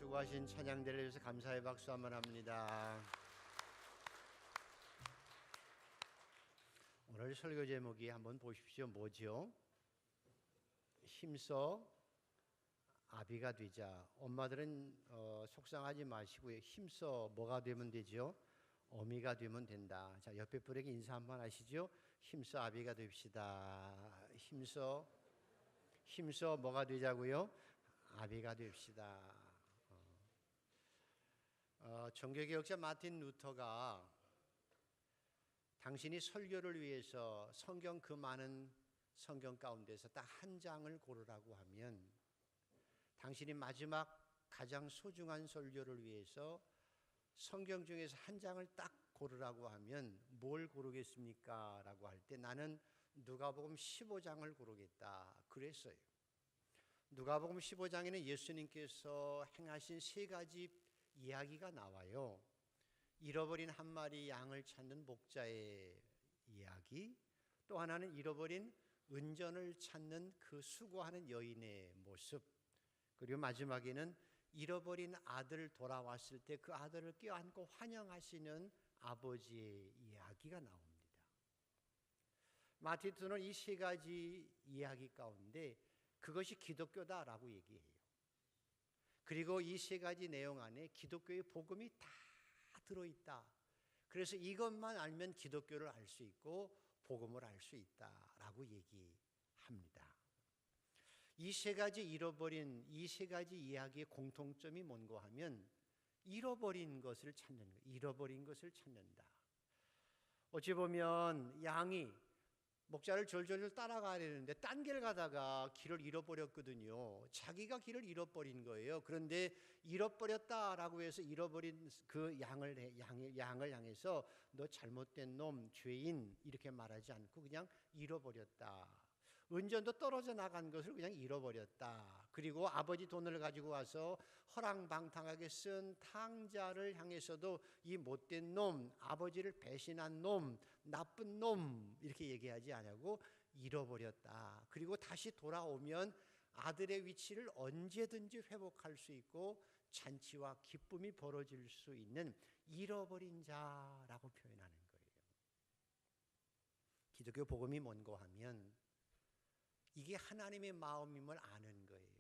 수고하신 찬양대를 위해서 감사의 박수 한번 합니다. 오늘 설교 제목이 한번 보십시오. 뭐죠? 힘써 아비가 되자. 엄마들은 속상하지 마시고요. 힘써 뭐가 되면 되죠? 어미가 되면 된다. 자, 옆에 분에게 인사 한번 하시죠. 힘써 아비가 됩시다. 힘써 뭐가 되자고요? 아비가 됩시다. 종교개혁자 마틴 루터가 당신이 설교를 위해서 성경 그 많은 성경 가운데서 딱 한 장을 고르라고 하면 당신이 마지막 가장 소중한 설교를 위해서 성경 중에서 한 장을 딱 고르라고 하면 뭘 고르겠습니까? 라고 할 때 나는 누가복음 15장을 고르겠다 그랬어요. 누가복음 15장에는 예수님께서 행하신 세 가지 이야기가 나와요. 잃어버린 한 마리 양을 찾는 목자의 이야기, 또 하나는 잃어버린 은전을 찾는 그 수고하는 여인의 모습, 그리고 마지막에는 잃어버린 아들 돌아왔을 때 그 아들을 껴안고 환영하시는 아버지의 이야기가 나옵니다. 마틴 루터는 이 세 가지 이야기 가운데 그것이 기독교다라고 얘기해요. 그리고 이 세 가지 내용 안에 기독교의 복음이 다 들어있다. 그래서 이것만 알면 기독교를 알 수 있고 복음을 알 수 있다라고 얘기합니다. 이 세 가지 이 세 가지 이야기의 공통점이 뭔가 하면 잃어버린 것을 찾는 거예요. 잃어버린 것을 찾는다. 어찌 보면 양이 목자를 졸졸 따라가야 되는데 딴 길 가다가 길을 잃어버렸거든요. 자기가 길을 잃어버린 거예요. 그런데 잃어버렸다라고 해서 잃어버린 그 양을 향해서 너 잘못된 놈, 죄인 이렇게 말하지 않고 그냥 잃어버렸다. 은전도 떨어져 나간 것을 그냥 잃어버렸다. 그리고 아버지 돈을 가지고 와서 허랑방탕하게 쓴 탕자를 향해서도 이 못된 놈, 아버지를 배신한 놈, 나쁜 놈 이렇게 얘기하지 않고 잃어버렸다. 그리고 다시 돌아오면 아들의 위치를 언제든지 회복할 수 있고 잔치와 기쁨이 벌어질 수 있는 잃어버린 자라고 표현하는 거예요. 기독교 복음이 뭔가 하면 이게 하나님의 마음임을 아는 거예요.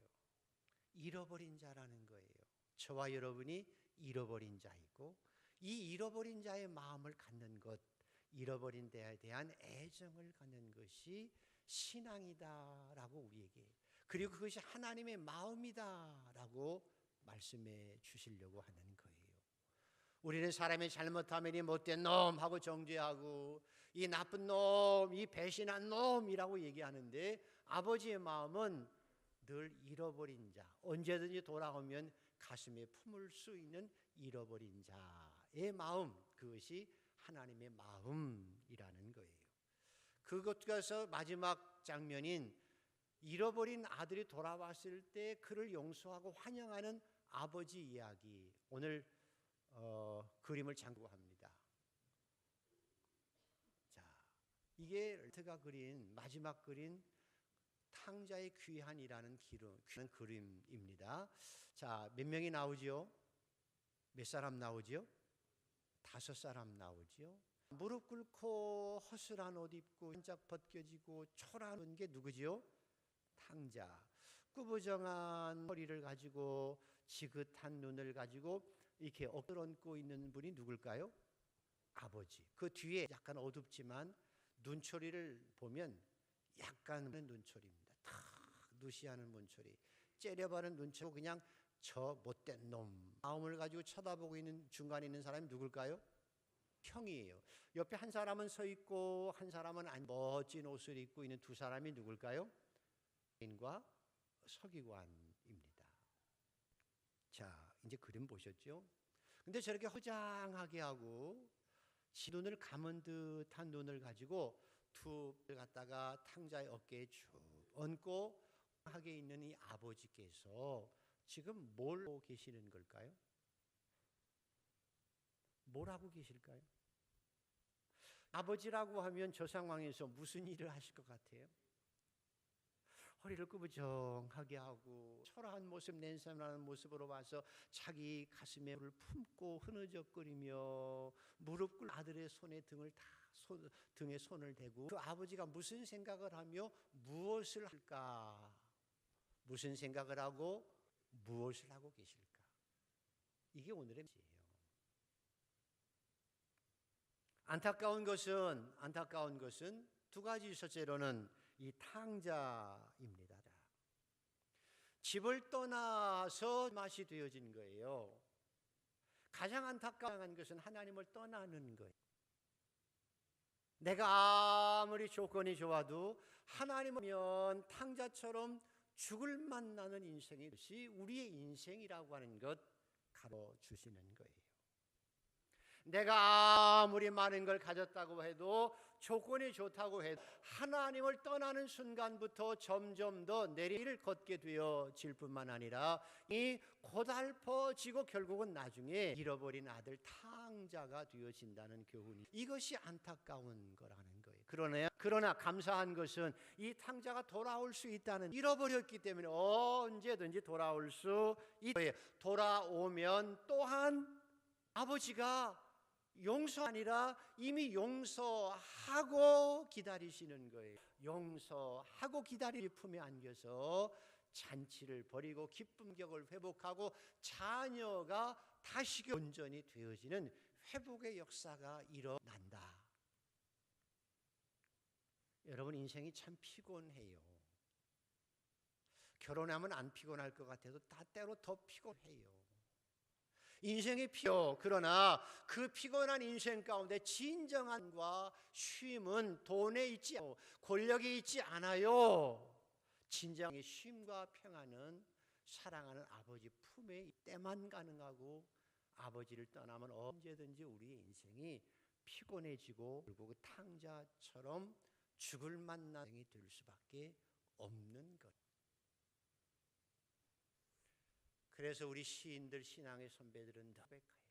잃어버린 자라는 거예요. 저와 여러분이 잃어버린 자이고 이 잃어버린 자의 마음을 갖는 것, 잃어버린 데에 대한 애정을 갖는 것이 신앙이다라고 우리에게, 그리고 그것이 하나님의 마음이다라고 말씀해 주시려고 하는 거예요. 우리는 사람이 잘못하면 이 못된 놈 하고 정죄하고 이 나쁜 놈, 이 배신한 놈이라고 얘기하는데 아버지의 마음은 늘 잃어버린 자, 언제든지 돌아오면 가슴에 품을 수 있는 잃어버린 자의 마음, 그것이 하나님의 마음이라는 거예요. 그것에서 마지막 장면인 잃어버린 아들이 돌아왔을 때 그를 용서하고 환영하는 아버지 이야기, 오늘 그림을 참고합니다. 자, 이게 르트가 그린 마지막 그린 탕자의 귀한이라는 그림입니다. 자, 몇 명이 나오지요? 몇 사람 나오지요? 5사람 나오지요. 무릎 꿇고 허술한 옷 입고 한짝 벗겨지고 초라한 게 누구지요? 탕자. 꾸부정한 머리를 가지고 지긋한 눈을 가지고 이렇게 엎드려 얹고 있는 분이 누굴까요? 아버지. 그 뒤에 약간 어둡지만 눈초리를 보면 약간 눈초리입니다. 탁 누시하는 눈초리, 째려보는 눈초리, 그냥 저 못된 놈 마음을 가지고 쳐다보고 있는 중간에 있는 사람이 누굴까요? 형이에요. 옆에 한 사람은 서 있고 한 사람은 멋진 옷을 입고 있는 두 사람이 누굴까요? 인과 서기관입니다. 자, 이제 그림 보셨죠? 근데 저렇게 허장하게 하고 지 눈을 감은 듯한 눈을 가지고 툭을 갖다가 탕자의 어깨에 쭉 얹고 하게 있는 이 아버지께서 지금 뭘 하고 계시는 걸까요? 뭘 하고 계실까요? 아버지라고 하면 저 상황에서 무슨 일을 하실 것 같아요? 허리를 구부정하게 하고 초라한 모습, 냄새나는 모습으로 와서 자기 가슴에 물을 품고 흐느적거리며 무릎 꿇 아들의 손에 등에 손을 대고 그 아버지가 무슨 생각을 하며 무엇을 할까? 무슨 생각을 하고 무엇을 하고 계실까? 이게 오늘의 문제예요. 안타까운 것은 두 가지. 첫째로는 이 탕자입니다. 집을 떠나서 맛이 되어진 거예요. 가장 안타까운 것은 하나님을 떠나는 거예요. 내가 아무리 조건이 좋아도 하나님이면 탕자처럼 죽을 만나는 인생이 것이 우리의 인생이라고 하는 것 가르쳐주시는 거예요. 내가 아무리 많은 걸 가졌다고 해도 조건이 좋다고 해도 하나님을 떠나는 순간부터 점점 더 내리를 걷게 되어질 뿐만 아니라 이 고달퍼지고 결국은 나중에 잃어버린 아들 탕자가 되어진다는 교훈이, 이것이 안타까운 거라는 거예요. 그러나 감사한 것은 이 탕자가 돌아올 수 있다는, 잃어버렸기 때문에 언제든지 돌아올 수 있어요. 돌아오면 또한 아버지가 용서 아니라 이미 용서하고 기다리시는 거예요. 용서하고 기다리 품에 안겨서 잔치를 벌이고 기쁨격을 회복하고 자녀가 다시 온전히 되어지는 회복의 역사가 일어난다. 여러분, 인생이 참 피곤해요. 결혼하면 안 피곤할 것 같아도 때로 더 피곤해요. 인생이 그러나 그 피곤한 인생 가운데 진정한과 쉼은 돈에 있지 않고 권력에 있지 않아요. 진정의 쉼과 평안은 사랑하는 아버지 품에 때만 가능하고, 아버지를 떠나면 언제든지 우리의 인생이 피곤해지고 결국 탕자처럼 죽을 만난 인생이 될 수밖에 없는 것. 그래서 우리 시인들, 신앙의 선배들은 고백해요.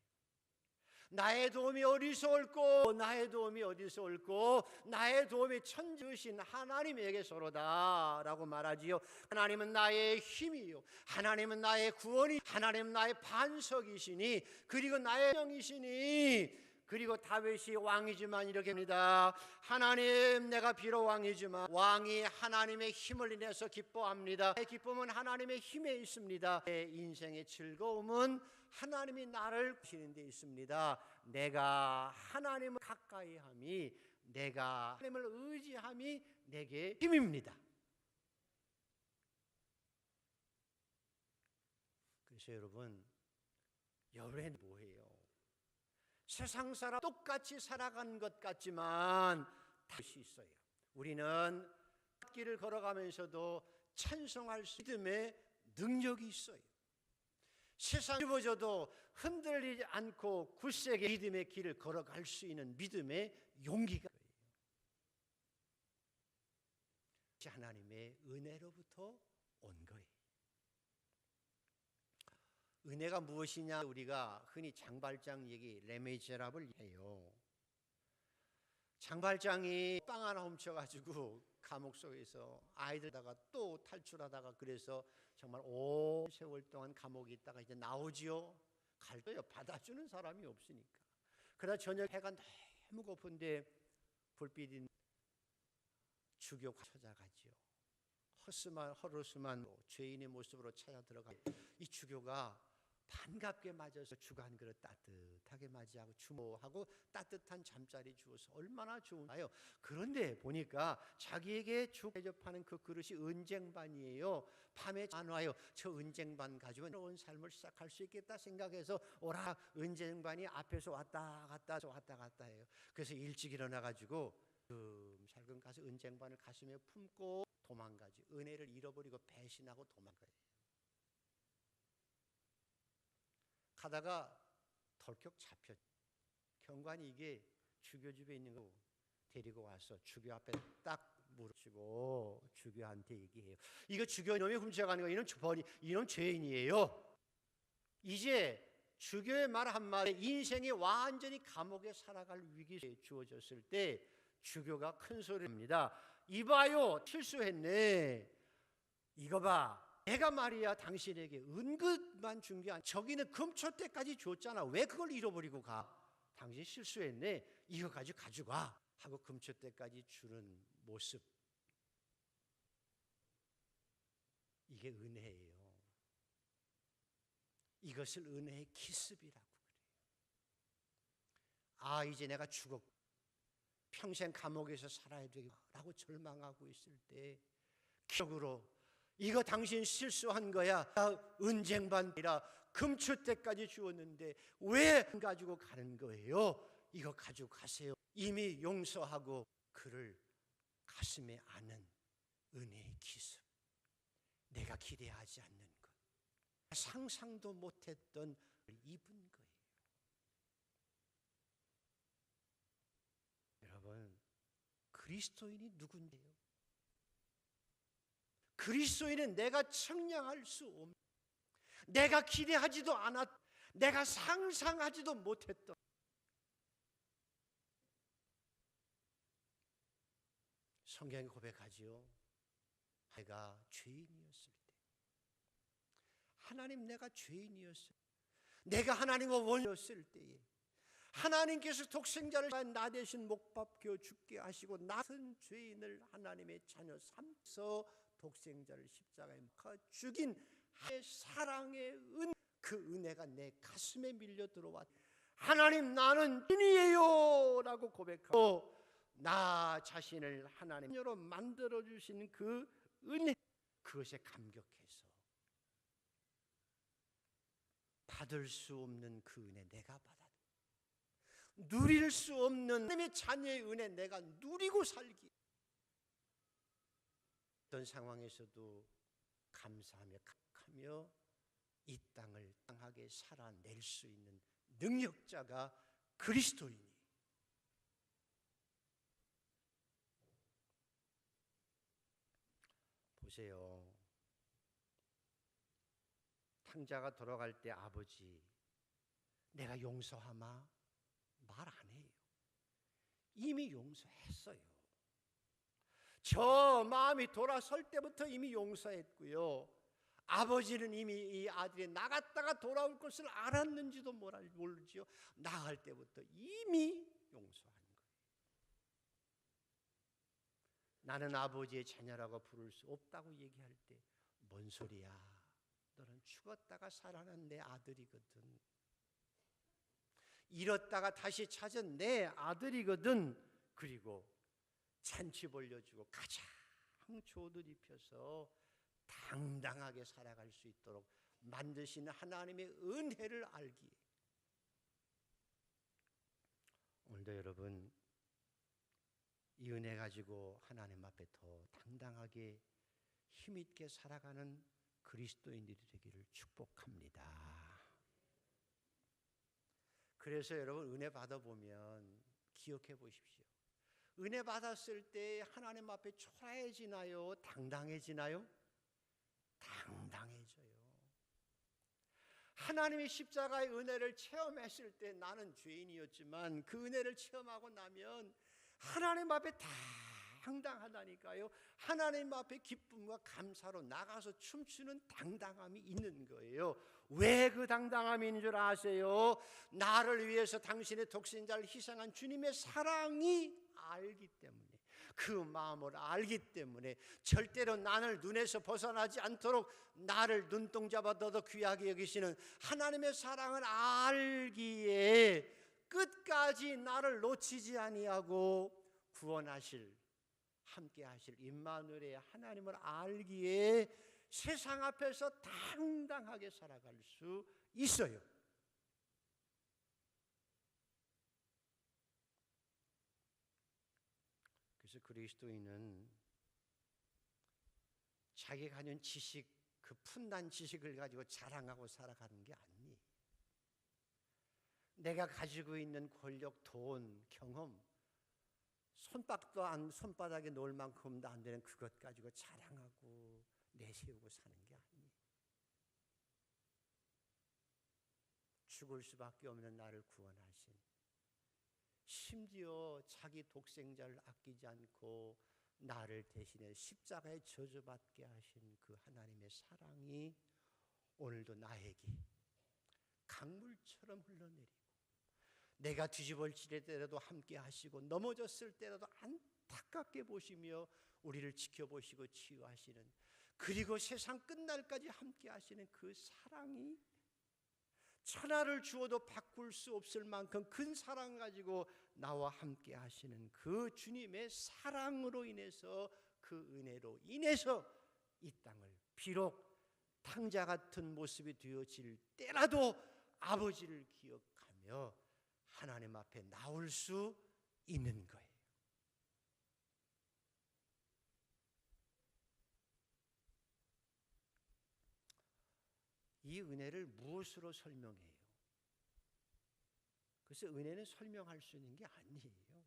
나의 도움이 어디서 올꼬? 나의 도움이 어디서 올꼬? 나의 도움이 천지으신 하나님에게서로다 라고 말하지요. 하나님은 나의 힘이요, 하나님은 나의 구원이, 하나님은 나의 반석이시니, 그리고 나의 영이시니. 그리고 다윗이 왕이지만 이렇게 합니다. 하나님, 내가 비록 왕이지만 왕이 하나님의 힘을 인해서 기뻐합니다. 내 기쁨은 하나님의 힘에 있습니다. 내 인생의 즐거움은 하나님이 나를 구시는 데 있습니다. 내가 하나님을 가까이 함이, 내가 하나님을 의지함이 내게 힘입니다. 그래서 여러분 뭐예요? 세상 사람 똑같이 살아간 것 같지만 다시 있어요. 우리는 길을 걸어가면서도 찬송할 수 있는 믿음의 능력이 있어요. 세상이 뒤집어져도 흔들리지 않고 굳세게 믿음의 길을 걸어갈 수 있는 믿음의 용기가 있어요. 하나님의 은혜로부터 온 거예요. 은혜가 무엇이냐? 우리가 흔히 장발장 얘기, 레미제라블 해요. 장발장이 빵 하나 훔쳐가지고 감옥 속에서 아이들다가 또 탈출하다가, 그래서 정말 오랜 세월 동안 감옥에 있다가 이제 나오지요. 갈 거예요. 받아주는 사람이 없으니까. 그러다 저녁 해가 너무 고픈데 불빛인 주교 찾아가지요. 허르스만 죄인의 모습으로 찾아 들어가. 이 주교가 반갑게 맞아서 주가 한 그릇 따뜻하게 맞이하고 주모하고 따뜻한 잠자리 주어서 얼마나 좋은가요? 그런데 보니까 자기에게 죽 대접하는 그 그릇이 은쟁반이에요. 밤에 안 와요. 저 은쟁반 가지고 새로운 삶을 시작할 수 있겠다 생각해서 오라 은쟁반이 앞에서 왔다 갔다 해요. 그래서 일찍 일어나가지고 살금 가서 은쟁반을 가슴에 품고 도망가지. 은혜를 잃어버리고 배신하고 도망가요. 가다가 덜컥 잡혔. 경관이 이게 주교 집에 있는 거 데리고 와서 주교 앞에 딱 무릎치고 주교한테 얘기해요. 이거 주교 놈이 훔쳐가는 거, 이놈 죄인이에요. 이제 주교의 말 한마디에 인생이 완전히 감옥에 살아갈 위기에 주어졌을 때 주교가 큰 소리를 합니다. 이봐요, 실수했네. 이거 봐, 내가 말이야 당신에게 은근만 준 게 아니야. 저기는 금초대까지 줬잖아. 왜 그걸 잃어버리고 가? 당신 실수했네. 이거 가져가 하고 금초대까지 주는 모습, 이게 은혜예요. 이것을 은혜의 기습이라고 그래요. 아, 이제 내가 죽었고 평생 감옥에서 살아야 되겠다고 절망하고 있을 때 기적으로 이거 당신 실수한 거야. 은쟁반이라 금추대까지 주었는데 왜 안 가지고 가는 거예요? 이거 가지고 가세요. 이미 용서하고 그를 가슴에 안은 은혜의 기습, 내가 기대하지 않는 것, 상상도 못했던 입은 거예요. 여러분, 그리스도인이 누군데요? 그리스도인은 내가 측량할 수 없는, 내가 기대하지도 않았, 내가 상상하지도 못했던, 성경이 고백하지요. 내가 죄인이었을 때, 하나님, 내가 죄인이었을 때, 내가 하나님과 원이었을 때에 하나님께서 독생자를 나 대신 못 박혀 죽게 하시고 나선 죄인을 하나님의 자녀 삼서 독생자를 십자가에 못 죽인 사랑의 그 은혜가 내 가슴에 밀려 들어왔. 하나님, 나는 죄인이에요 라고 고백하고 나 자신을 하나님으로 만들어 주신 그 은혜, 그것에 감격해서 받을 수 없는 그 은혜 내가 받아, 누릴 수 없는 하나님의 자녀의 은혜 내가 누리고 살기, 어떤 상황에서도 감사하며 감격하며 이 땅을 강하게 살아낼 수 있는 능력자가 그리스도이니, 보세요. 탕자가 돌아갈 때 아버지 내가 용서하마 말 안 해요. 이미 용서했어요. 저 마음이 돌아설 때부터 이미 용서했고요. 아버지는 이미 이 아들이 나갔다가 돌아올 것을 알았는지도 모르지요. 나갈 때부터 이미 용서한 거예요. 나는 아버지의 자녀라고 부를 수 없다고 얘기할 때 뭔 소리야, 너는 죽었다가 살아난 내 아들이거든, 잃었다가 다시 찾은 내 아들이거든. 그리고 잔치 벌려주고 가장 좋은 옷 입혀서 당당하게 살아갈 수 있도록 만드시는 하나님의 은혜를 알기에, 오늘도 여러분 이 은혜 가지고 하나님 앞에 더 당당하게 힘있게 살아가는 그리스도인들이 되기를 축복합니다. 그래서 여러분, 은혜 받아보면 기억해 보십시오. 은혜 받았을 때 하나님 앞에 초라해지나요? 당당해지나요? 당당해져요. 하나님의 십자가의 은혜를 체험했을 때 나는 죄인이었지만 그 은혜를 체험하고 나면 하나님 앞에 당당하다니까요. 하나님 앞에 기쁨과 감사로 나가서 춤추는 당당함이 있는 거예요. 왜 그 당당함이 있는 줄 아세요? 나를 위해서 당신의 독생자를 희생한 주님의 사랑이 알기 때문에, 그 마음을 알기 때문에 절대로 나를 눈에서 벗어나지 않도록 나를 눈동자보다 더 귀하게 여기시는 하나님의 사랑을 알기에 끝까지 나를 놓치지 아니하고 구원하실, 함께 하실 임마누엘의 하나님을 알기에 세상 앞에서 당당하게 살아갈 수 있어요. 그래서 그리스도인은 자기가 가진 지식, 그 푼난 지식을 가지고 자랑하고 살아가는 게 아니에요. 내가 가지고 있는 권력, 돈, 경험, 손바닥에 놓을 만큼도 안 되는 그것 가지고 자랑하고 내세우고 사는 게 아니에요. 죽을 수밖에 없는 나를 구원하신, 심지어 자기 독생자를 아끼지 않고 나를 대신해 십자가에 저주받게 하신 그 하나님의 사랑이 오늘도 나에게 강물처럼 흘러내리고, 내가 뒤집어질 때라도 함께 하시고 넘어졌을 때라도 안타깝게 보시며 우리를 지켜보시고 치유하시는, 그리고 세상 끝날까지 함께 하시는 그 사랑이, 천하를 주어도 바꿀 수 없을 만큼 큰 사랑 가지고 나와 함께 하시는 그 주님의 사랑으로 인해서, 그 은혜로 인해서 이 땅을 비록 탕자 같은 모습이 되어질 때라도 아버지를 기억하며 하나님 앞에 나올 수 있는 거예요. 이 은혜를 무엇으로 설명해요? 그래서 은혜는 설명할 수 있는 게 아니에요.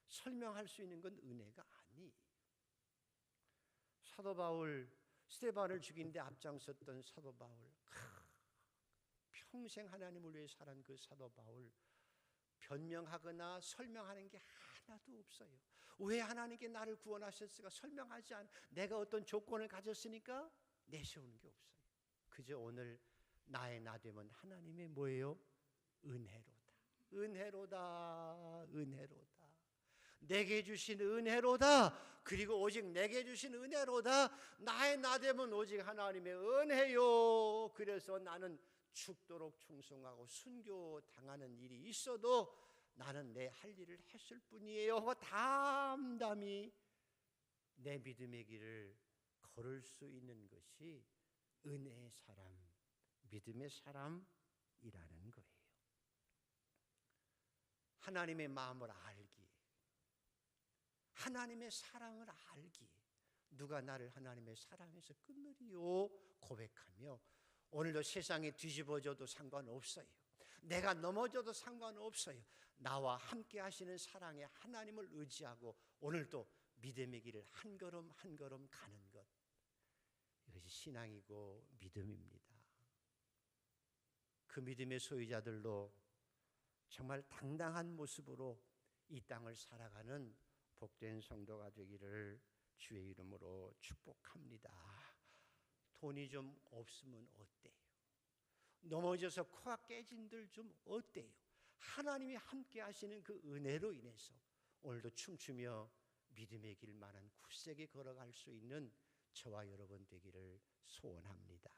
설명할 수 있는 건 은혜가 아니에요. 사도 바울, 스데반을 죽이는데 앞장섰던 사도 바울, 평생 하나님을 위해 살은 그 사도 바울, 변명하거나 설명하는 게 하나도 없어요. 왜 하나님께 나를 구원하셨을까 설명하지 않아. 내가 어떤 조건을 가졌으니까 내세우는 게 없어요. 그저 오늘 나의 나 되면 하나님의 뭐예요? 은혜로다. 은혜로다. 은혜로다. 내게 주신 은혜로다. 그리고 오직 내게 주신 은혜로다. 나의 나 되면 오직 하나님의 은혜요. 그래서 나는 죽도록 충성하고 순교 당하는 일이 있어도 나는 내 할 일을 했을 뿐이에요 하고 담담히 내 믿음의 길을 걸을 수 있는 것이 은혜의 사람, 믿음의 사람이라는 거예요. 하나님의 마음을 알기, 하나님의 사랑을 알기, 누가 나를 하나님의 사랑에서 끊으리요 고백하며, 오늘도 세상이 뒤집어져도 상관없어요. 내가 넘어져도 상관없어요. 나와 함께 하시는 사랑의 하나님을 의지하고 오늘도 믿음의 길을 한 걸음 한 걸음 가는 것, 이것이 신앙이고 믿음입니다. 그 믿음의 소유자들로 정말 당당한 모습으로 이 땅을 살아가는 복된 성도가 되기를 주의 이름으로 축복합니다. 돈이 좀 없으면 어때요? 넘어져서 코가 깨진들 좀 어때요? 하나님이 함께 하시는 그 은혜로 인해서 오늘도 춤추며 믿음의 길만한 굳세게 걸어갈 수 있는 저와 여러분 되기를 소원합니다.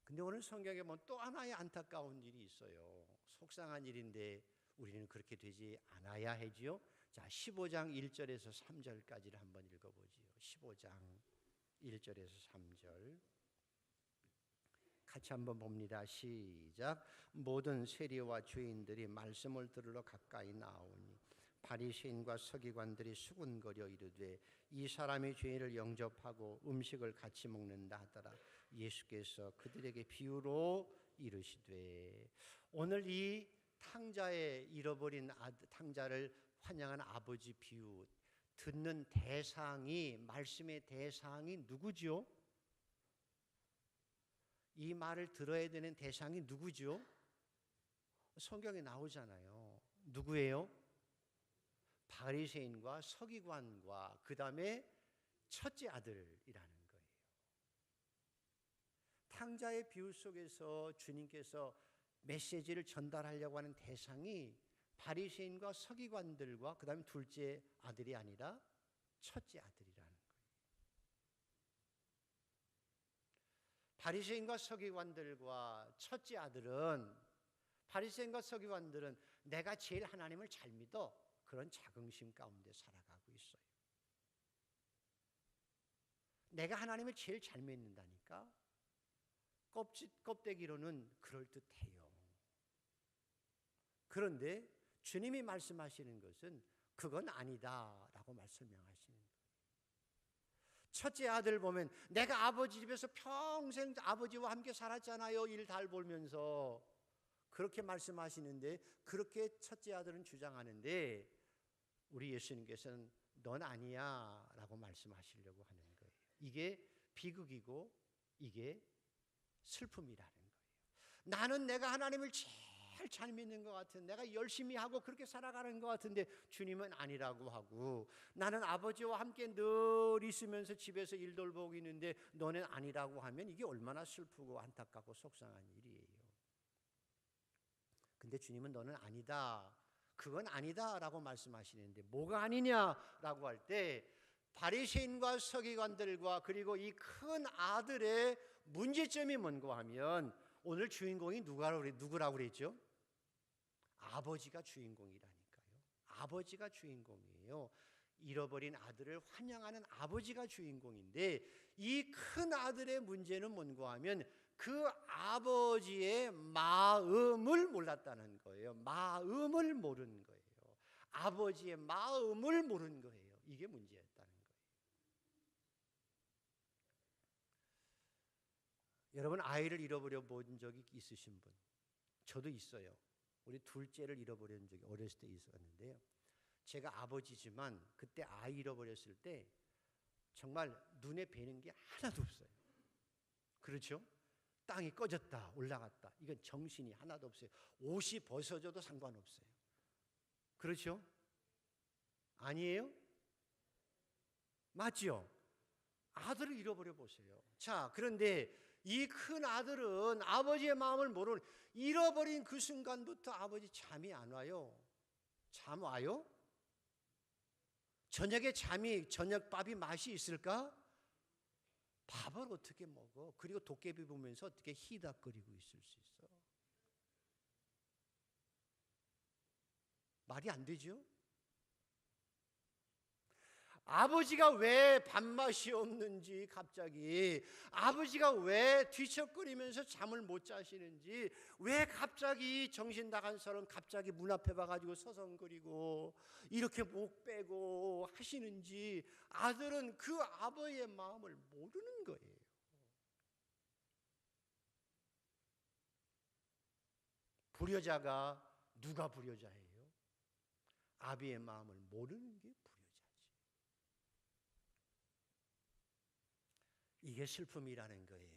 근데 오늘 성경에 보면 또 하나의 안타까운 일이 있어요. 속상한 일인데 우리는 그렇게 되지 않아야 하지요. 자, 15장 1절에서 3절까지를 한번 읽어보지요. 15장 1절에서 3절 같이 한번 봅니다. 시작. 모든 세리와 죄인들이 말씀을 들으러 가까이 나오니 바리새인과 서기관들이 수군거려 이르되 이 사람이 죄인을 영접하고 음식을 같이 먹는다 하더라. 예수께서 그들에게 비유로 이르시되, 오늘 이 탕자의 잃어버린 탕자를 환영한 아버지 비유 듣는 대상이, 말씀의 대상이 누구죠? 이 말을 들어야 되는 대상이 누구죠? 성경에 나오잖아요. 누구예요? 바리새인과 서기관과 그 다음에 첫째 아들이라는 거예요. 탕자의 비유 속에서 주님께서 메시지를 전달하려고 하는 대상이 바리새인과 서기관들과 그 다음에 둘째 아들이 아니라 첫째 아들이라는 거예요. 바리새인과 서기관들과 첫째 아들은, 바리새인과 서기관들은 내가 제일 하나님을 잘 믿어, 그런 자긍심 가운데 살아가고 있어요. 내가 하나님을 제일 잘 믿는다니까 껍데기로는 그럴듯해요. 그런데 주님이 말씀하시는 것은 그건 아니다라고 설명하시는 거예요. 첫째 아들 보면 내가 아버지 집에서 평생 아버지와 함께 살았잖아요. 일 잘 벌면서. 그렇게 말씀하시는데, 그렇게 첫째 아들은 주장하는데 우리 예수님께서는 넌 아니야 라고 말씀하시려고 하는 거예요. 이게 비극이고 이게 슬픔이라는 거예요. 나는 내가 하나님을 제일 제일 잘 믿는 것 같은, 내가 열심히 하고 그렇게 살아가는 것 같은데 주님은 아니라고 하고, 나는 아버지와 함께 늘 있으면서 집에서 일 돌보고 있는데 너는 아니라고 하면 이게 얼마나 슬프고 안타깝고 속상한 일이에요. 근데 주님은 너는 아니다, 그건 아니다 라고 말씀하시는데, 뭐가 아니냐라고 할 때 바리새인과 서기관들과 그리고 이 큰 아들의 문제점이 뭔가 하면, 오늘 주인공이 누구라고 그랬죠? 아버지가 주인공이라니까요. 아버지가 주인공이에요. 잃어버린 아들을 환영하는 아버지가 주인공인데, 이 큰 아들의 문제는 뭔가 하면 그 아버지의 마음을 몰랐다는 거예요. 마음을 모르는 거예요. 아버지의 마음을 모르는 거예요. 이게 문제였다는 거예요. 여러분, 아이를 잃어버려 본 적이 있으신 분? 저도 있어요. 우리 둘째를 잃어버린 적이 어렸을 때 있었는데요. 제가 아버지지만 그때 아이 잃어버렸을 때 정말 눈에 뵈는 게 하나도 없어요. 그렇죠? 땅이 꺼졌다 올라갔다, 이건 정신이 하나도 없어요. 옷이 벗어져도 상관없어요. 그렇죠? 아니에요? 맞죠? 아들을 잃어버려 보세요. 자, 그런데 이 큰 아들은 아버지의 마음을 모르는, 잃어버린 그 순간부터 아버지 잠이 안 와요. 잠 와요? 저녁에 저녁밥이 맛이 있을까? 밥을 어떻게 먹어? 그리고 도깨비 보면서 어떻게 희닥거리고 있을 수 있어? 말이 안 되죠? 아버지가 왜 밥맛이 없는지, 갑자기 아버지가 왜 뒤척거리면서 잠을 못 자시는지, 왜 갑자기 정신 나간 사람 갑자기 문 앞에 와가지고 서성거리고 이렇게 목 빼고 하시는지, 아들은 그 아버지의 마음을 모르는 거예요. 불효자가 누가 불효자예요? 아비의 마음을 모르는 게 불효자지. 이게 슬픔이라는 거예요.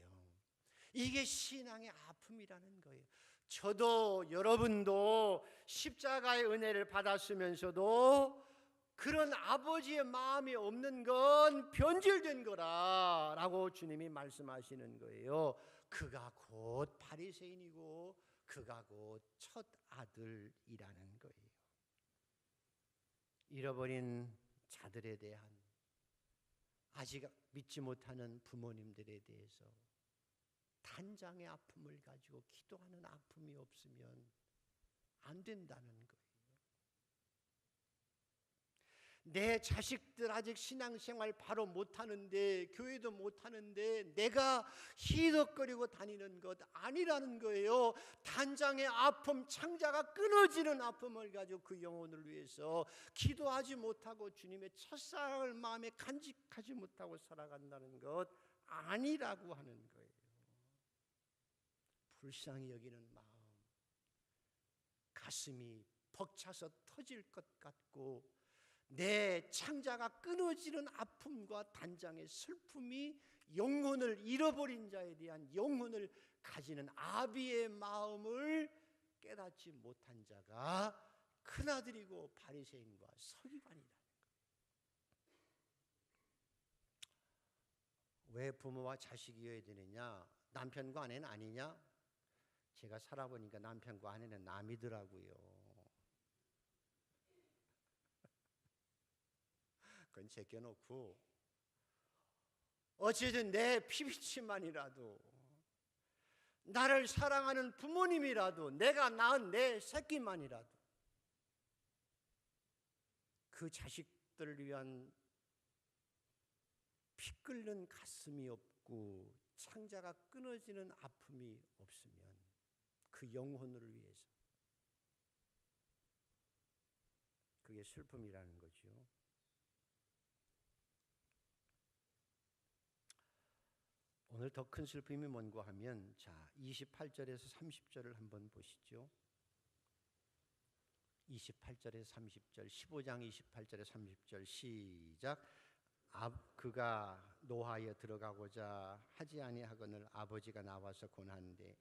이게 신앙의 아픔이라는 거예요. 저도 여러분도 십자가의 은혜를 받았으면서도 그런 아버지의 마음이 없는 건 변질된 거라라고 주님이 말씀하시는 거예요. 그가 곧 바리새인이고 그가 곧 첫 아들이라는 거예요. 잃어버린 자들에 대한, 아직 믿지 못하는 부모님들에 대해서 단장의 아픔을 가지고 기도하는 아픔이 없으면 안 된다는 거예요. 내 자식들 아직 신앙생활 바로 못하는데, 교회도 못하는데 내가 희덕거리고 다니는 것 아니라는 거예요. 단장의 아픔, 창자가 끊어지는 아픔을 가지고 그 영혼을 위해서 기도하지 못하고 주님의 첫사랑을 마음에 간직하지 못하고 살아간다는 것 아니라고 하는 거예요. 불쌍히 여기는 마음, 가슴이 벅차서 터질 것 같고 내 창자가 끊어지는 아픔과 단장의 슬픔이 영혼을 잃어버린 자에 대한 영혼을 가지는 아비의 마음을 깨닫지 못한 자가 큰아들이고 바리새인과 서기관이라는 거예요. 왜 부모와 자식이어야 되느냐? 남편과 아내는 아니냐? 제가 살아보니까 남편과 아내는 남이더라고요. 그건 제껴놓고 어쨌든 내 피비치만이라도, 나를 사랑하는 부모님이라도, 내가 낳은 내 새끼만이라도 그 자식들을 위한 피 끓는 가슴이 없고 창자가 끊어지는 아픔이 없으면 그 영혼을 위해서, 그게 슬픔이라는 거죠. 오늘 더 큰 슬픔이 뭔가 하면, 자, 28절에서 30절을 한번 보시죠. 28절에서 30절, 15장 28절에서 30절 시작. 그가 노하에 들어가고자 하지 아니하거늘 아버지가 나와서 권하는데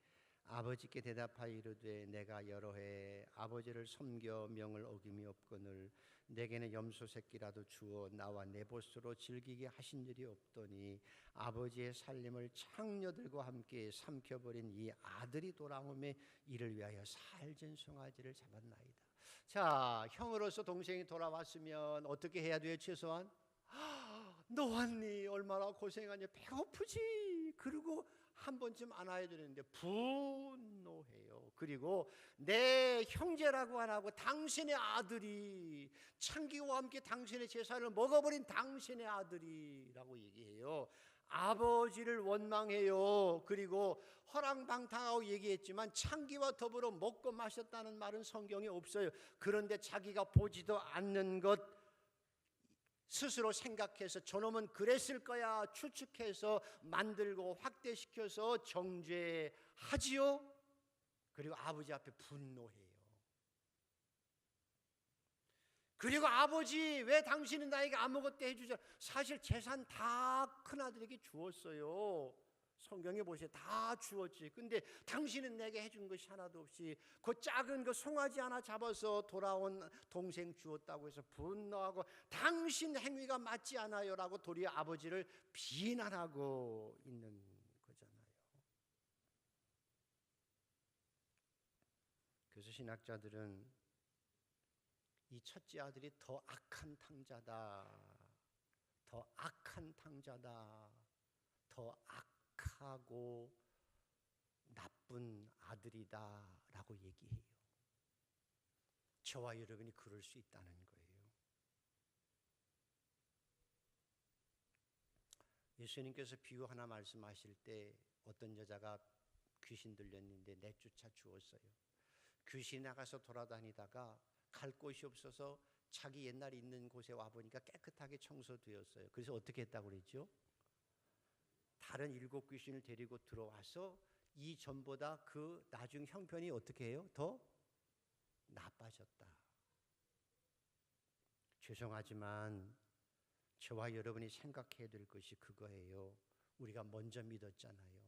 아버지께 대답하여 이르되 내가 여러 해 아버지를 섬겨 명을 어김이 없거늘 내게는 염소 새끼라도 주어 나와 내 보스로 즐기게 하신 일이 없더니 아버지의 살림을 창녀들과 함께 삼켜버린 이 아들이 돌아오매 이를 위하여 살진 송아지를 잡았나이다. 자, 형으로서 동생이 돌아왔으면 어떻게 해야 돼요? 최소한 너 왔니? 얼마나 고생하냐? 배고프지? 그리고 한 번쯤 안아야 되는데 분노해요. 그리고 내 형제라고 안 하고 당신의 아들이 창기와 함께 당신의 제사를 먹어버린 당신의 아들이라고 얘기해요. 아버지를 원망해요. 그리고 허랑방탕하고 얘기했지만 창기와 더불어 먹고 마셨다는 말은 성경에 없어요. 그런데 자기가 보지도 않는 것 스스로 생각해서 저놈은 그랬을 거야 추측해서 만들고 확대시켜서 정죄하지요. 그리고 아버지 앞에 분노해요. 그리고 아버지 왜 당신은 나에게 아무것도 해주지 않아? 사실 재산 다 큰아들에게 주었어요. 성경에 보세요. 다 주었지. 근데 당신은 내게 해준 것이 하나도 없이 그 작은 그 송아지 하나 잡아서 돌아온 동생 주었다고 해서 분노하고 당신 행위가 맞지 않아요 라고 도리어 아버지를 비난하고 있는 거잖아요. 그래서 신학자들은 이 첫째 아들이 더 악한 탕자다, 더 악한 탕자다, 더 악하고 나쁜 아들이다 라고 얘기해요. 저와 여러분이 그럴 수 있다는 거예요. 예수님께서 비유 하나 말씀하실 때 어떤 여자가 귀신 들렸는데 내쫓아 주었어요. 귀신이 나가서 돌아다니다가 갈 곳이 없어서 자기 옛날에 있는 곳에 와보니까 깨끗하게 청소되었어요. 그래서 어떻게 했다고 그랬죠? 다른 7 귀신을 데리고 들어와서 이 전보다 그 나중 형편이 어떻게 해요? 더 나빠졌다. 죄송하지만 저와 여러분이 생각해야 될 것이 그거예요. 우리가 먼저 믿었잖아요.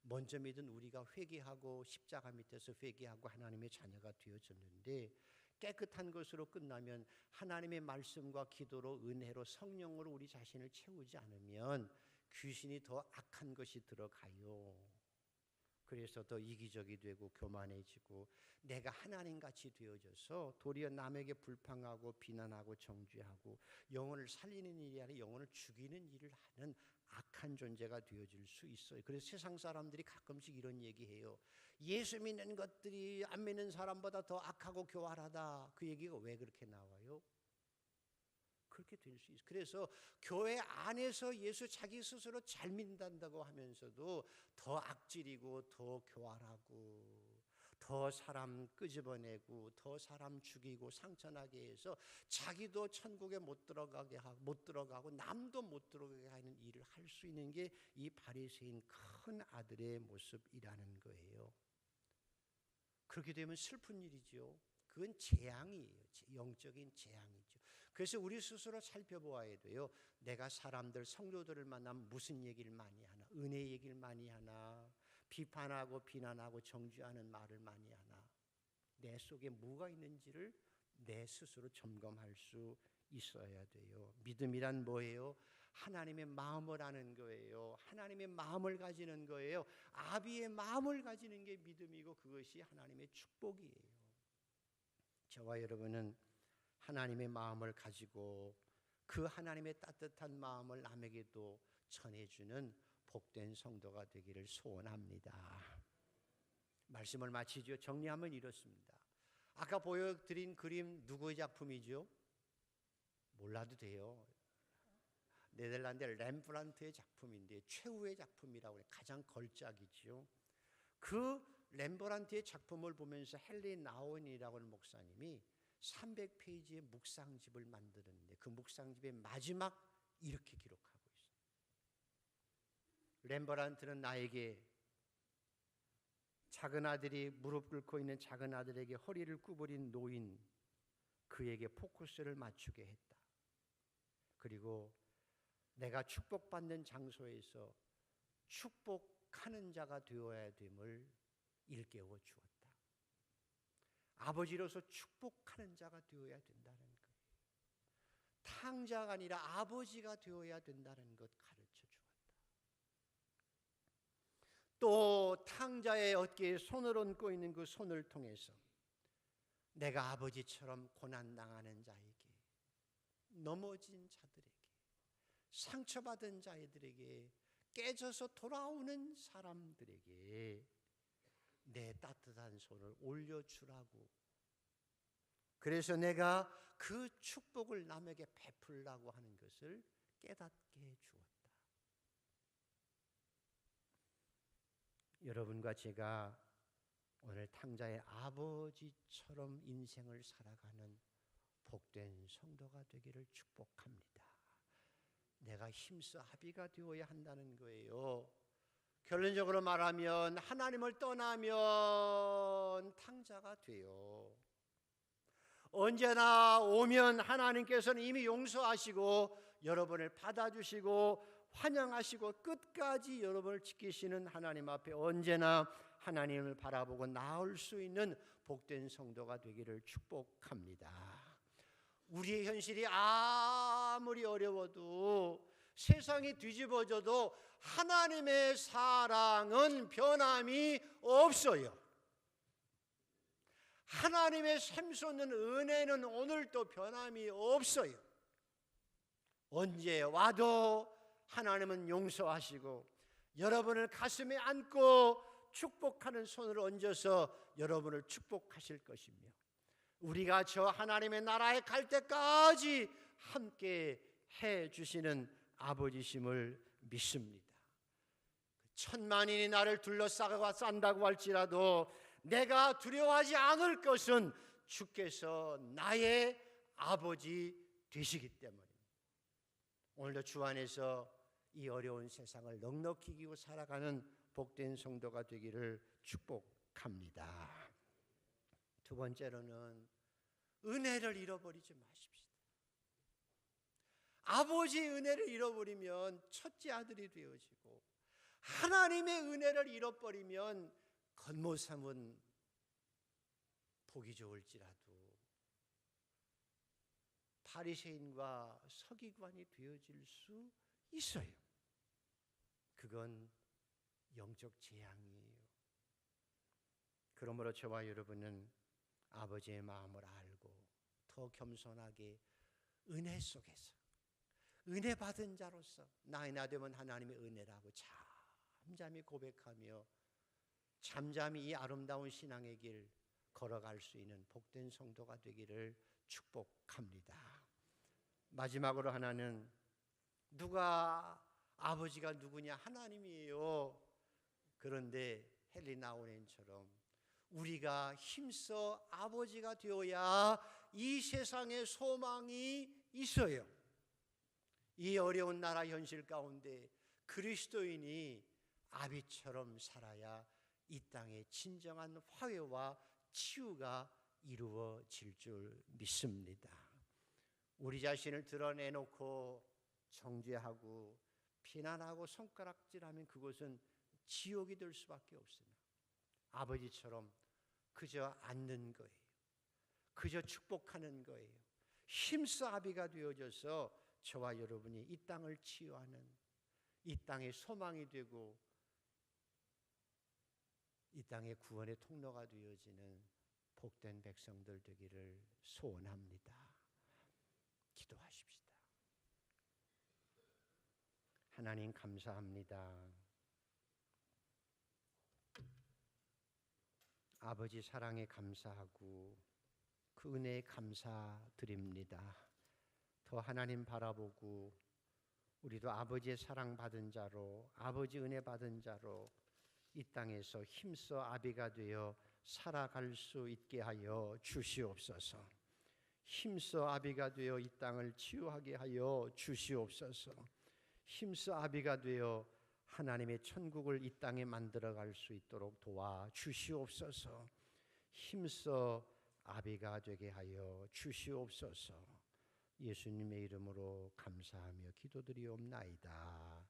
먼저 믿은 우리가 회개하고 십자가 밑에서 회개하고 하나님의 자녀가 되어졌는데 깨끗한 것으로 끝나면 하나님의 말씀과 기도로 은혜로 성령으로 우리 자신을 채우지 않으면 귀신이 더 악한 것이 들어가요. 그래서 더 이기적이 되고 교만해지고 내가 하나님같이 되어져서 도리어 남에게 불평하고 비난하고 정죄하고 영혼을 살리는 일이 아니라 영혼을 죽이는 일을 하는 악한 존재가 되어질 수 있어요. 그래서 세상 사람들이 가끔씩 이런 얘기해요. 예수 믿는 것들이 안 믿는 사람보다 더 악하고 교활하다. 그 얘기가 왜 그렇게 나와요? 그렇게 될 수 있어요. 그래서 교회 안에서 예수 자기 스스로 잘 믿는다고 하면서도 더 악질이고 더 교활하고 더 사람 끄집어내고 더 사람 죽이고 상처나게 해서 자기도 천국에 못 들어가고 남도 못 들어가게 하는 일을 할 수 있는 게 이 바리새인 큰 아들의 모습이라는 거예요. 그렇게 되면 슬픈 일이죠. 그건 재앙이에요. 영적인 재앙이죠. 그래서 우리 스스로 살펴보아야 돼요. 내가 사람들, 성도들을 만나면 무슨 얘기를 많이 하나? 은혜 얘기를 많이 하나? 비판하고 비난하고 정죄하는 말을 많이 하나? 내 속에 뭐가 있는지를 내 스스로 점검할 수 있어야 돼요. 믿음이란 뭐예요? 하나님의 마음을 아는 거예요. 하나님의 마음을 가지는 거예요. 아비의 마음을 가지는 게 믿음이고 그것이 하나님의 축복이에요. 저와 여러분은 하나님의 마음을 가지고 그 하나님의 따뜻한 마음을 남에게도 전해주는 복된 성도가 되기를 소원합니다. 말씀을 마치죠. 정리하면 이렇습니다. 아까 보여드린 그림 누구의 작품이죠? 몰라도 돼요. 네덜란드 렘브란트의 작품인데 최후의 작품이라고 해요. 가장 걸작이죠. 그 렘브란트의 작품을 보면서 헨리 나운이라고 하는 목사님이 300페이지의 묵상집을 만드는데 그 묵상집의 마지막 이렇게 기록하고 있어요. 렘브란트는 나에게 작은 아들이 무릎 꿇고 있는 작은 아들에게 허리를 구부린 노인 그에게 포커스를 맞추게 했다. 그리고 내가 축복받는 장소에서 축복하는 자가 되어야 됨을 일깨워 주었다. 아버지로서 축복하는 자가 되어야 된다는 거예요. 탕자가 아니라 아버지가 되어야 된다는 것 가르쳐 주었다. 또 탕자의 어깨에 손을 얹고 있는 그 손을 통해서 내가 아버지처럼 고난당하는 자에게, 넘어진 자들에게, 상처받은 자들에게, 깨져서 돌아오는 사람들에게 내 따뜻한 손을 올려주라고, 그래서 내가 그 축복을 남에게 베풀라고 하는 것을 깨닫게 해주었다. 여러분과 제가 오늘 탕자의 아버지처럼 인생을 살아가는 복된 성도가 되기를 축복합니다. 내가 힘써 아비가 되어야 한다는 거예요. 결론적으로 말하면 하나님을 떠나면 탕자가 돼요. 언제나 오면 하나님께서는 이미 용서하시고 여러분을 받아주시고 환영하시고 끝까지 여러분을 지키시는 하나님 앞에 언제나 하나님을 바라보고 나올 수 있는 복된 성도가 되기를 축복합니다. 우리의 현실이 아무리 어려워도, 세상이 뒤집어져도 하나님의 사랑은 변함이 없어요. 하나님의 샘솟는 은혜는 오늘도 변함이 없어요. 언제 와도 하나님은 용서하시고 여러분을 가슴에 안고 축복하는 손을 얹어서 여러분을 축복하실 것이며, 우리가 저 하나님의 나라에 갈 때까지 함께 해주시는 아버지심을 믿습니다. 천만인이 나를 둘러싸고 싼다고 할지라도 내가 두려워하지 않을 것은 주께서 나의 아버지 되시기 때문입니다. 오늘도 주 안에서 이 어려운 세상을 넉넉히 이기고 살아가는 복된 성도가 되기를 축복합니다. 두 번째로는 은혜를 잃어버리지 마십시다. 아버지의 은혜를 잃어버리면 첫째 아들이 되어지고, 하나님의 은혜를 잃어버리면 겉모습은 보기 좋을지라도 바리새인과 서기관이 되어질 수 있어요. 그건 영적 재앙이에요. 그러므로 저와 여러분은 아버지의 마음을 알고 더 겸손하게 은혜 속에서, 은혜 받은 자로서 나이 나 되면 하나님의 은혜라고 잠잠히 고백하며 잠잠히 이 아름다운 신앙의 길 걸어갈 수 있는 복된 성도가 되기를 축복합니다. 마지막으로 하나는, 누가 아버지가 누구냐? 하나님이에요. 그런데 헨리 나우넨처럼 우리가 힘써 아버지가 되어야 이 세상에 소망이 있어요. 이 어려운 나라 현실 가운데 그리스도인이 아비처럼 살아야 이 땅에 진정한 화해와 치유가 이루어질 줄 믿습니다. 우리 자신을 드러내놓고 정죄하고 비난하고 손가락질하면 그것은 지옥이 될 수밖에 없습니다. 아버지처럼 그저 앉는 거예요. 그저 축복하는 거예요. 힘써 아비가 되어져서 저와 여러분이 이 땅을 치유하는, 이 땅의 소망이 되고 이 땅의 구원의 통로가 되어지는 복된 백성들 되기를 소원합니다. 기도하십시다. 하나님 감사합니다. 아버지 사랑에 감사하고 그 은혜에 감사드립니다. 더 하나님 바라보고 우리도 아버지의 사랑받은 자로, 아버지 은혜 받은 자로 이 땅에서 힘써 아비가 되어 살아갈 수 있게 하여 주시옵소서. 힘써 아비가 되어 이 땅을 치유하게 하여 주시옵소서. 힘써 아비가 되어 하나님의 천국을 이 땅에 만들어갈 수 있도록 도와 주시옵소서. 힘써 아비가 되게 하여 주시옵소서. 예수님의 이름으로 감사하며 기도드리옵나이다.